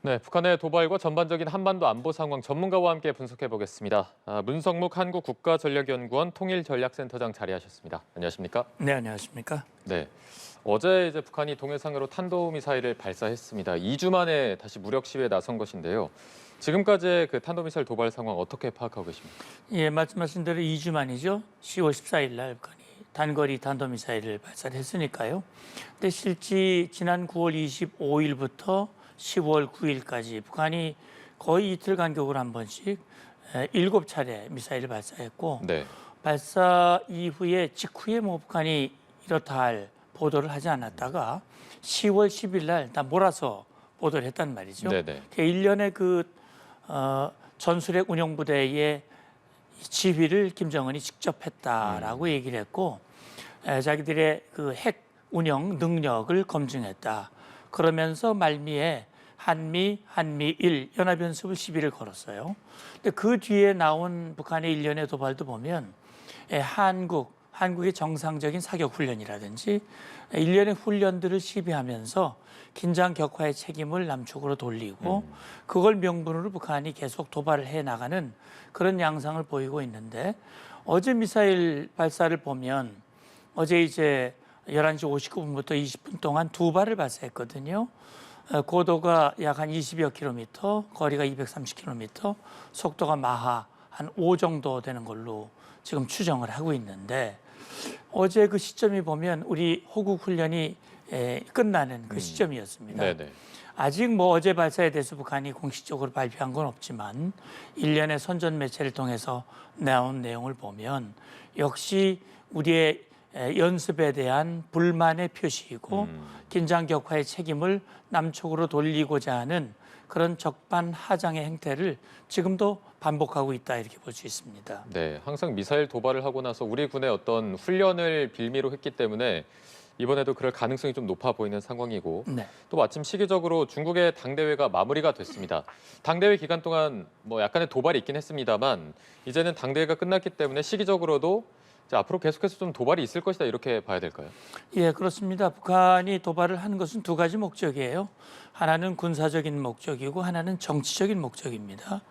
네, 북한의 도발과 전반적인 한반도 안보 상황 전문가와 함께 분석해 보겠습니다. 문성묵 한국국가전략연구원 통일전략센터장 자리하셨습니다. 안녕하십니까? 네, 안녕하십니까? 네, 어제 북한이 동해상으로 탄도미사일을 발사했습니다. 2주 만에 다시 무력 시위에 나선 것인데요. 지금까지의 그 탄도미사일 도발 상황 어떻게 파악하고 계십니까? 예, 말씀하신 대로 2주 만이죠. 10월 14일 날 북한이 단거리 탄도미사일을 발사를 했으니까요. 근데 실제 지난 9월 25일부터 10월 9일까지 북한이 거의 이틀 간격으로 한 번씩 7차례 미사일을 발사했고 네. 발사 이후에 직후에 북한이 이렇다 할 보도를 하지 않았다가 10월 10일 날 다 몰아서 보도를 했단 말이죠. 네네. 일련의 전술핵 운용부대의 지휘를 김정은이 직접 했다라고 얘기를 했고 자기들의 그 핵 운영 능력을 검증했다. 그러면서 말미에 한미일 연합연습을 시비를 걸었어요. 근데 그 뒤에 나온 북한의 일련의 도발도 보면 한국의 정상적인 사격 훈련이라든지 일련의 훈련들을 시비하면서 긴장 격화의 책임을 남쪽으로 돌리고 그걸 명분으로 북한이 계속 도발을 해 나가는 그런 양상을 보이고 있는데 어제 미사일 발사를 보면 어제 이제 11시 59분부터 20분 동안 두 발을 발사했거든요. 고도가 약 한 20여 킬로미터, 거리가 230킬로미터, 속도가 마하 한 5 정도 되는 걸로 지금 추정을 하고 있는데 어제 그 시점이 보면 우리 호국 훈련이 끝나는 그 시점이었습니다. 네네. 아직 어제 발사에 대해서 북한이 공식적으로 발표한 건 없지만 일련의 선전 매체를 통해서 나온 내용을 보면 역시 우리의 연습에 대한 불만의 표시이고 긴장 격화의 책임을 남쪽으로 돌리고자 하는 그런 적반하장의 행태를 지금도 반복하고 있다 이렇게 볼 수 있습니다. 네, 항상 미사일 도발을 하고 나서 우리 군의 어떤 훈련을 빌미로 했기 때문에 이번에도 그럴 가능성이 좀 높아 보이는 상황이고 네. 또 마침 시기적으로 중국의 당대회가 마무리가 됐습니다. 당대회 기간 동안 약간의 도발이 있긴 했습니다만 이제는 당대회가 끝났기 때문에 시기적으로도 이제 앞으로 계속해서 좀 도발이 있을 것이다 이렇게 봐야 될까요? 예, 그렇습니다. 북한이 도발을 하는 것은 두 가지 목적이에요. 하나는 군사적인 목적이고 하나는 정치적인 목적입니다.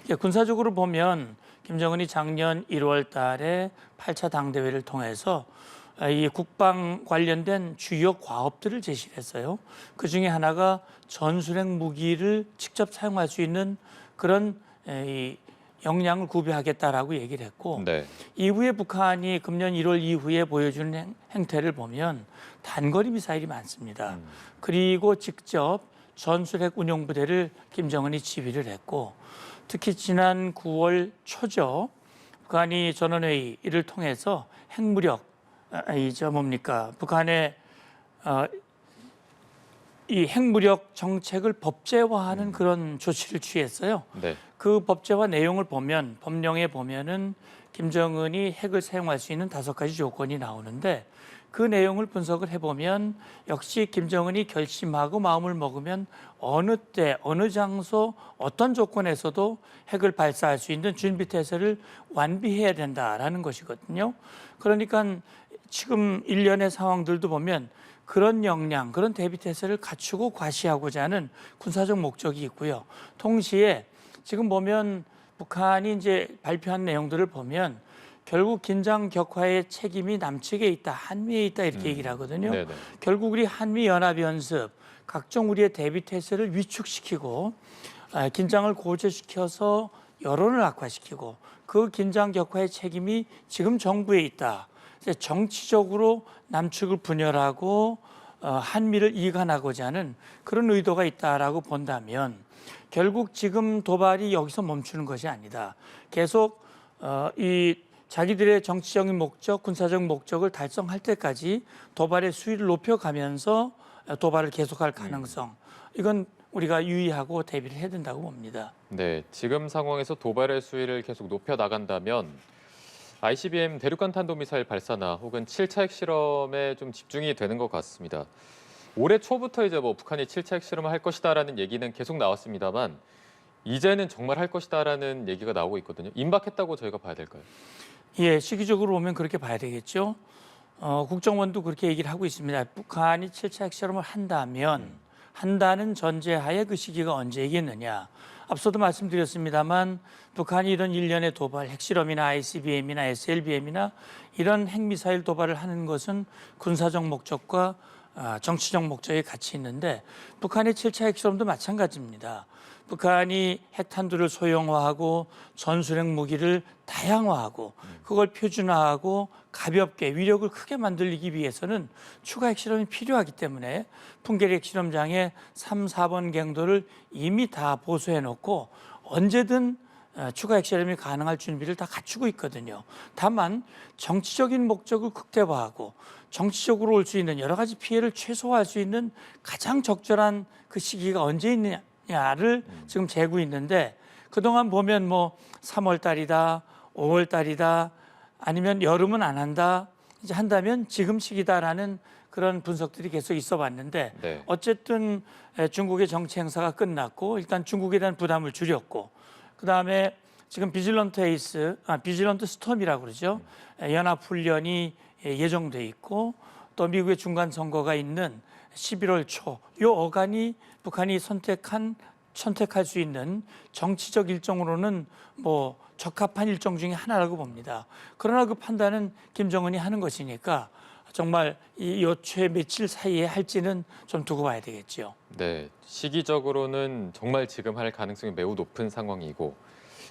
예, 군사적으로 보면 김정은이 작년 1월 달에 8차 당대회를 통해서 이 국방 관련된 주요 과업들을 제시를 했어요. 그중에 하나가 전술핵 무기를 직접 사용할 수 있는 그런 이 역량을 구비하겠다라고 얘기를 했고 네. 이후에 북한이 금년 1월 이후에 보여주는 행태를 보면 단거리 미사일이 많습니다. 그리고 직접 전술핵 운용부대를 김정은이 지휘를 했고 특히 지난 9월 초죠. 북한이 전원회의 이를 통해서 핵무력 북한의 이 핵무력 정책을 법제화하는 그런 조치를 취했어요. 네. 그 법제화 내용을 보면 법령에 보면은 김정은이 핵을 사용할 수 있는 5가지 조건이 나오는데 그 내용을 분석을 해보면 역시 김정은이 결심하고 마음을 먹으면 어느 때 어느 장소 어떤 조건에서도 핵을 발사할 수 있는 준비 태세를 완비해야 된다라는 것이거든요. 그러니까 지금 일련의 상황들도 보면 그런 역량, 그런 대비 태세를 갖추고 과시하고자 하는 군사적 목적이 있고요. 동시에 지금 보면 북한이 이제 발표한 내용들을 보면 결국 긴장 격화의 책임이 남측에 있다, 한미에 있다 이렇게 얘기를 하거든요. 네네. 결국 우리 한미 연합 연습, 각종 우리의 대비 태세를 위축시키고 긴장을 고조시켜서 여론을 악화시키고 그 긴장 격화의 책임이 지금 정부에 있다. 정치적으로 남측을 분열하고 한미를 이간하고자 하는 그런 의도가 있다라고 본다면 결국 지금 도발이 여기서 멈추는 것이 아니다. 계속 이 자기들의 정치적인 목적, 군사적 목적을 달성할 때까지 도발의 수위를 높여가면서 도발을 계속할 가능성. 이건 우리가 유의하고 대비를 해야 된다고 봅니다. 네, 지금 상황에서 도발의 수위를 계속 높여 나간다면 ICBM 대륙간 탄도미사일 발사나 혹은 7차 핵실험에 좀 집중이 되는 것 같습니다. 올해 초부터 이제 북한이 7차 핵실험을 할 것이다라는 얘기는 계속 나왔습니다만 이제는 정말 할 것이다라는 얘기가 나오고 있거든요. 임박했다고 저희가 봐야 될까요? 예, 시기적으로 보면 그렇게 봐야 되겠죠. 국정원도 그렇게 얘기를 하고 있습니다. 북한이 7차 핵실험을 한다면 한다는 전제하에 그 시기가 언제이겠느냐. 앞서도 말씀드렸습니다만 북한이 이런 일련의 도발, 핵실험이나 ICBM이나 SLBM이나 이런 핵미사일 도발을 하는 것은 군사적 목적과 정치적 목적이 같이 있는데 북한의 7차 핵실험도 마찬가지입니다. 북한이 핵탄두를 소형화하고 전술핵 무기를 다양화하고 그걸 표준화하고 가볍게 위력을 크게 만들기 위해서는 추가 핵실험이 필요하기 때문에 풍계리 핵실험장에 3, 4번 갱도를 이미 다 보수해 놓고 언제든 추가 핵실험이 가능할 준비를 다 갖추고 있거든요. 다만 정치적인 목적을 극대화하고 정치적으로 올 수 있는 여러 가지 피해를 최소화할 수 있는 가장 적절한 그 시기가 언제 있느냐를 지금 재고 있는데 그동안 보면 뭐 3월 달이다, 5월 달이다, 아니면 여름은 안 한다, 이제 한다면 지금 시기다라는 그런 분석들이 계속 있어 왔는데 네. 어쨌든 중국의 정치 행사가 끝났고 일단 중국에 대한 부담을 줄였고 그다음에 지금 비질런트 스톰이라고 그러죠. 연합 훈련이 예정돼 있고 또 미국의 중간 선거가 있는 11월 초 이 어간이 북한이 선택할 수 있는 정치적 일정으로는 뭐 적합한 일정 중에 하나라고 봅니다. 그러나 그 판단은 김정은이 하는 것이니까 정말 이 요초에 며칠 사이에 할지는 좀 두고 봐야 되겠죠. 네, 시기적으로는 정말 지금 할 가능성이 매우 높은 상황이고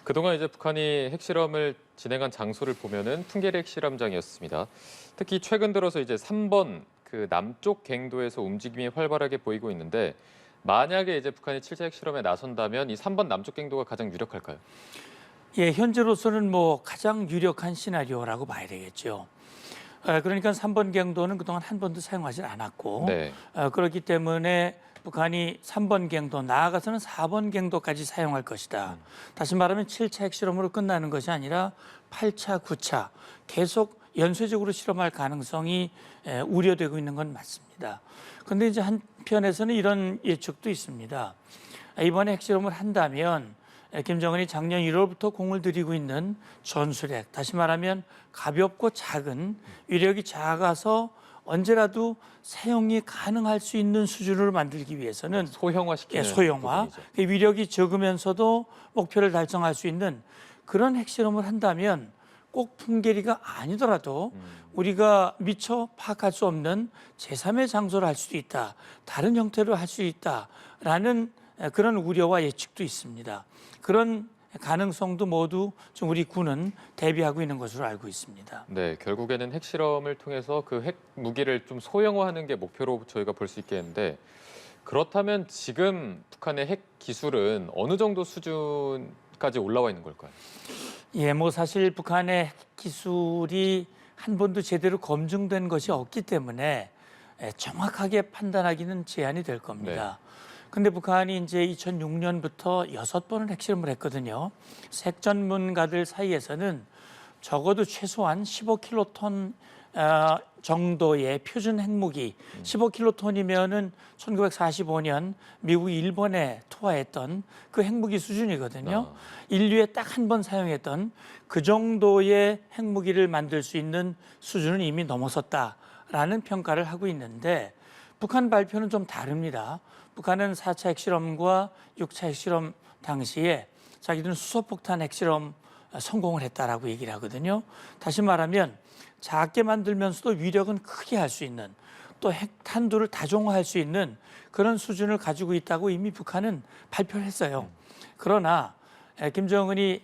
그동안 이제 북한이 핵실험을 진행한 장소를 보면은 풍계리 핵실험장이었습니다. 특히 최근 들어서 이제 3번 그 남쪽 갱도에서 움직임이 활발하게 보이고 있는데 만약에 이제 북한이 7차 핵실험에 나선다면 이 3번 남쪽 갱도가 가장 유력할까요? 예, 현재로서는 뭐 가장 유력한 시나리오라고 봐야 되겠죠. 그러니까 3번 갱도는 그동안 한 번도 사용하지 않았고 네. 그렇기 때문에 북한이 3번 갱도 나아가서는 4번 갱도까지 사용할 것이다. 다시 말하면 7차 핵실험으로 끝나는 것이 아니라 8차, 9차 계속 연쇄적으로 실험할 가능성이 우려되고 있는 건 맞습니다. 그런데 이제 한편에서는 이런 예측도 있습니다. 이번에 핵실험을 한다면 김정은이 작년 1월부터 공을 들이고 있는 전술핵, 다시 말하면 가볍고 작은 위력이 작아서 언제라도 사용이 가능할 수 있는 수준으로 만들기 위해서는 소형화시키는 소형화, 부분이죠. 위력이 적으면서도 목표를 달성할 수 있는 그런 핵실험을 한다면 꼭 풍계리가 아니더라도 우리가 미처 파악할 수 없는 제3의 장소를 할 수도 있다. 다른 형태로 할 수 있다라는 그런 우려와 예측도 있습니다. 그런 가능성도 모두 좀 우리 군은 대비하고 있는 것으로 알고 있습니다. 네, 결국에는 핵실험을 통해서 그 핵 무기를 좀 소형화하는 게 목표로 저희가 볼 수 있겠는데 그렇다면 지금 북한의 핵 기술은 어느 정도 수준까지 올라와 있는 걸까요? 예, 뭐 사실 북한의 핵 기술이 한 번도 제대로 검증된 것이 없기 때문에 정확하게 판단하기는 제한이 될 겁니다. 근데 북한이 이제 2006년부터 6번을 핵실험을 했거든요. 핵 전문가들 사이에서는 적어도 최소한 15킬로톤 정도의 표준 핵무기, 15킬로톤이면은 1945년 미국이 일본에 투하했던 그 핵무기 수준이거든요. 인류에 딱 한 번 사용했던 그 정도의 핵무기를 만들 수 있는 수준은 이미 넘어섰다라는 평가를 하고 있는데 북한 발표는 좀 다릅니다. 북한은 4차 핵실험과 6차 핵실험 당시에 자기들은 수소폭탄 핵실험 성공을 했다라고 얘기를 하거든요. 다시 말하면 작게 만들면서도 위력은 크게 할 수 있는 또 핵탄두를 다종화할 수 있는 그런 수준을 가지고 있다고 이미 북한은 발표를 했어요. 그러나 김정은이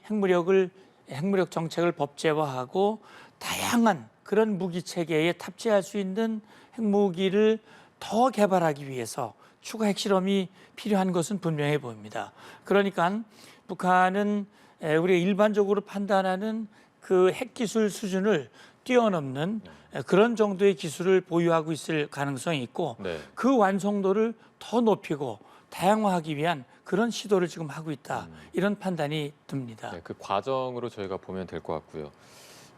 핵무력 정책을 법제화하고 다양한 그런 무기 체계에 탑재할 수 있는 핵무기를 더 개발하기 위해서 추가 핵실험이 필요한 것은 분명해 보입니다. 그러니까 북한은 우리가 일반적으로 판단하는 그 핵기술 수준을 뛰어넘는 그런 정도의 기술을 보유하고 있을 가능성이 있고 그 완성도를 더 높이고 다양화하기 위한 그런 시도를 지금 하고 있다. 이런 판단이 듭니다. 네, 그 과정으로 저희가 보면 될 것 같고요.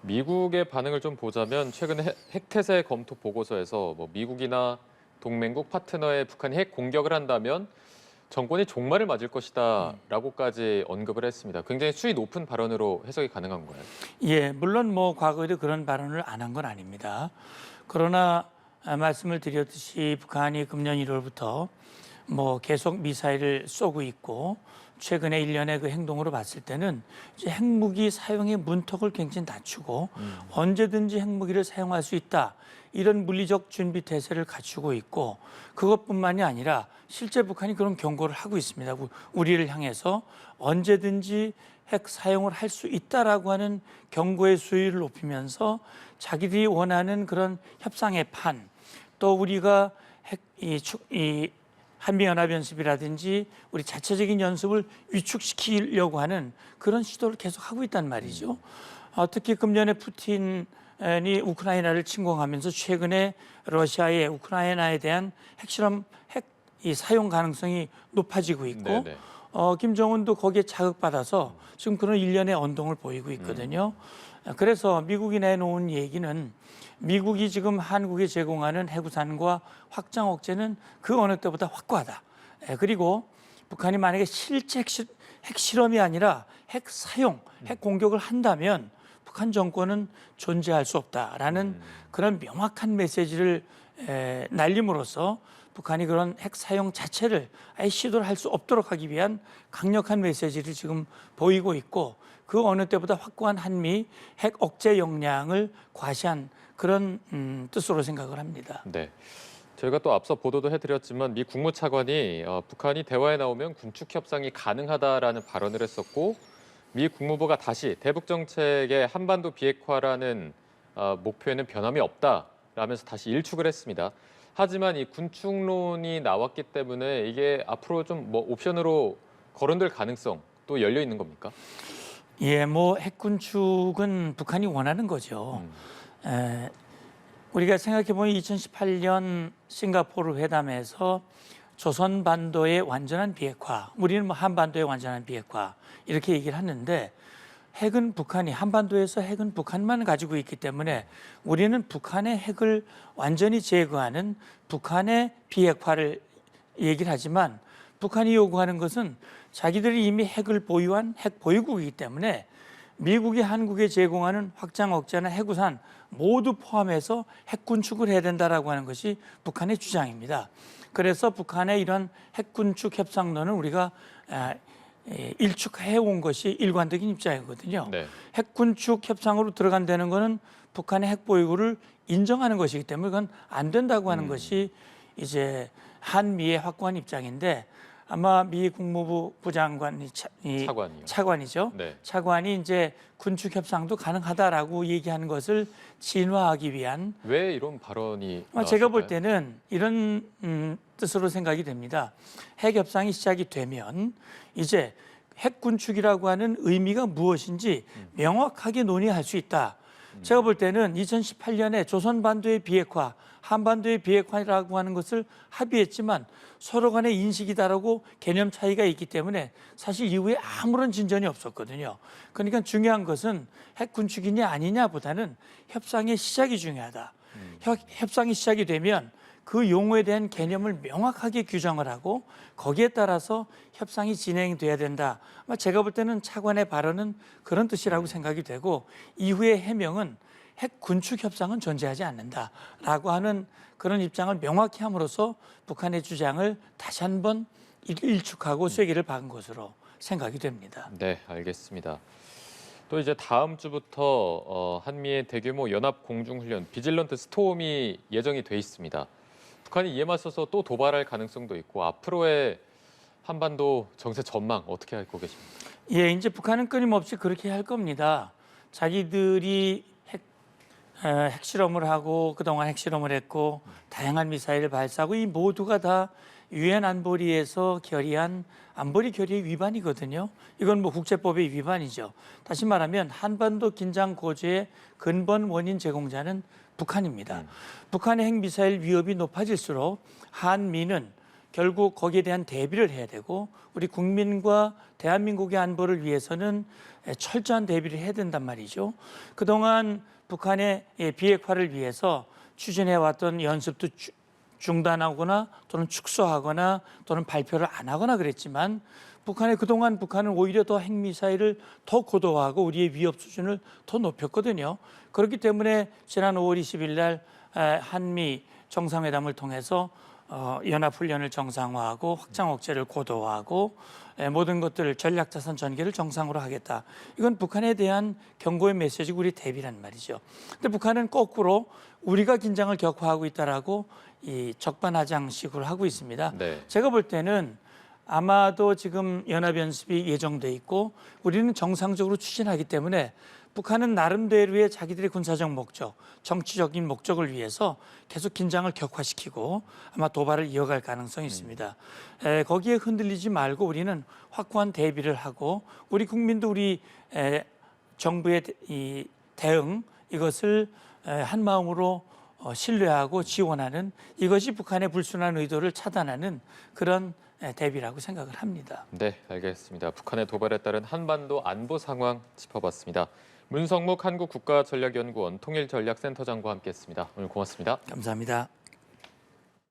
미국의 반응을 좀 보자면 최근에 핵태세 검토 보고서에서 뭐 미국이나 동맹국 파트너의 북한이 핵 공격을 한다면 정권이 종말을 맞을 것이다라고까지 언급을 했습니다. 굉장히 수위 높은 발언으로 해석이 가능한 거예요. 예, 물론 뭐 과거에도 그런 발언을 안 한 건 아닙니다. 그러나 말씀을 드렸듯이 북한이 금년 1월부터 뭐 계속 미사일을 쏘고 있고 최근에 일련의 그 행동으로 봤을 때는 이제 핵무기 사용의 문턱을 굉장히 낮추고 언제든지 핵무기를 사용할 수 있다. 이런 물리적 준비 태세를 갖추고 있고 그것뿐만이 아니라 실제 북한이 그런 경고를 하고 있습니다. 우리를 향해서 언제든지 핵 사용을 할 수 있다라고 하는 경고의 수위를 높이면서 자기들이 원하는 그런 협상의 판, 또 우리가 이 한미연합연습이라든지 우리 자체적인 연습을 위축시키려고 하는 그런 시도를 계속하고 있단 말이죠. 특히 금년에 푸틴이 우크라이나를 침공하면서 최근에 러시아의 우크라이나에 대한 핵실험 이 사용 가능성이 높아지고 있고 네네. 김정은도 거기에 자극받아서 지금 그런 일련의 언동을 보이고 있거든요. 그래서 미국이 내놓은 얘기는 미국이 지금 한국에 제공하는 해구산과 확장 억제는 그 어느 때보다 확고하다. 그리고 북한이 만약에 실제 핵실험이 아니라 핵 사용, 핵 공격을 한다면 북한 정권은 존재할 수 없다라는 그런 명확한 메시지를 날림으로써 북한이 그런 핵 사용 자체를 아예 시도를 할 수 없도록 하기 위한 강력한 메시지를 지금 보이고 있고 그 어느 때보다 확고한 한미 핵 억제 역량을 과시한 그런 뜻으로 생각을 합니다. 네. 저희가 또 앞서 보도도 해드렸지만 미 국무차관이 북한이 대화에 나오면 군축 협상이 가능하다라는 발언을 했었고 미 국무부가 다시 대북 정책의 한반도 비핵화라는 목표에는 변함이 없다라면서 다시 일축을 했습니다. 하지만 이 군축론이 나왔기 때문에 이게 앞으로 좀 뭐 옵션으로 거론될 가능성 또 열려 있는 겁니까? 예, 뭐 핵군축은 북한이 원하는 거죠. 우리가 생각해 보면 2018년 싱가포르 회담에서 조선 반도의 완전한 비핵화, 우리는 뭐 한반도의 완전한 비핵화 이렇게 얘기를 하는데 핵은 북한이 한반도에서 핵은 북한만 가지고 있기 때문에 우리는 북한의 핵을 완전히 제거하는 북한의 비핵화를 얘기를 하지만 북한이 요구하는 것은 자기들이 이미 핵을 보유한 핵 보유국이기 때문에 미국이 한국에 제공하는 확장 억제나 해구산 모두 포함해서 핵 군축을 해야 된다라고 하는 것이 북한의 주장입니다. 그래서 북한의 이런 핵 군축 협상론은 우리가 일축해 온 것이 일관적인 입장이거든요. 네. 핵 군축 협상으로 들어간다는 것은 북한의 핵 보유를 인정하는 것이기 때문에 그건 안 된다고 하는 것이 이제 한미의 확고한 입장인데 아마 미 국무부 부장관이 차관이요. 차관이죠. 네. 차관이 이제 군축 협상도 가능하다라고 얘기하는 것을 진화하기 위한 왜 이런 발언이 제가 볼 나왔을까요? 때는 이런 뜻으로 생각이 됩니다. 핵 협상이 시작이 되면 이제 핵 군축이라고 하는 의미가 무엇인지 명확하게 논의할 수 있다. 제가 볼 때는 2018년에 조선 반도의 비핵화, 한반도의 비핵화라고 하는 것을 합의했지만 서로 간의 인식이다라고 개념 차이가 있기 때문에 사실 이후에 아무런 진전이 없었거든요. 그러니까 중요한 것은 핵 군축이냐 아니냐보다는 협상의 시작이 중요하다. 협상이 시작이 되면 그 용어에 대한 개념을 명확하게 규정을 하고 거기에 따라서 협상이 진행돼야 된다. 제가 볼 때는 차관의 발언은 그런 뜻이라고 생각이 되고 이후의 해명은 핵 군축 협상은 존재하지 않는다라고 하는 그런 입장을 명확히 함으로써 북한의 주장을 다시 한번 일축하고 쐐기를 박은 것으로 생각이 됩니다. 네, 알겠습니다. 또 이제 다음 주부터 한미의 대규모 연합 공중훈련 비질런트 스톰이 예정이 돼 있습니다. 북한이 이에 맞서서 또 도발할 가능성도 있고 앞으로의 한반도 정세 전망 어떻게 알고 계십니까? 예, 이제 북한은 끊임없이 그렇게 할 겁니다. 자기들이 핵실험을 하고 그동안 핵실험을 했고 다양한 미사일을 발사하고 이 모두가 다 유엔 안보리에서 결의한 안보리 결의 위반이거든요. 이건 뭐 국제법의 위반이죠. 다시 말하면 한반도 긴장 고조의 근본 원인 제공자는 북한입니다. 북한의 핵미사일 위협이 높아질수록 한미는 결국 거기에 대한 대비를 해야 되고 우리 국민과 대한민국의 안보를 위해서는 철저한 대비를 해야 된단 말이죠. 그동안 북한의 비핵화를 위해서 추진해왔던 연습도 중단하거나 또는 축소하거나 또는 발표를 안 하거나 그랬지만 북한은 오히려 더 핵미사일을 더 고도화하고 우리의 위협 수준을 더 높였거든요. 그렇기 때문에 지난 5월 20일 날 한미 정상회담을 통해서 연합훈련을 정상화하고 확장 억제를 고도화하고 모든 것들 전략자산 전개를 정상으로 하겠다. 이건 북한에 대한 경고의 메시지고 우리 대비란 말이죠. 근데 북한은 거꾸로 우리가 긴장을 격화하고 있다라고 이 적반하장식으로 하고 있습니다. 네. 제가 볼 때는 아마도 지금 연합연습이 예정돼 있고 우리는 정상적으로 추진하기 때문에 북한은 나름대로의 자기들의 군사적 목적, 정치적인 목적을 위해서 계속 긴장을 격화시키고 아마 도발을 이어갈 가능성이 있습니다. 거기에 흔들리지 말고 우리는 확고한 대비를 하고 우리 국민도 우리 정부의 이 대응 이것을 한 마음으로 신뢰하고 지원하는 이것이 북한의 불순한 의도를 차단하는 그런 대비라고 생각을 합니다. 네, 알겠습니다. 북한의 도발에 따른 한반도 안보 상황 짚어봤습니다. 문성목 한국국가전략연구원 통일전략센터장과 함께했습니다. 오늘 고맙습니다. 감사합니다.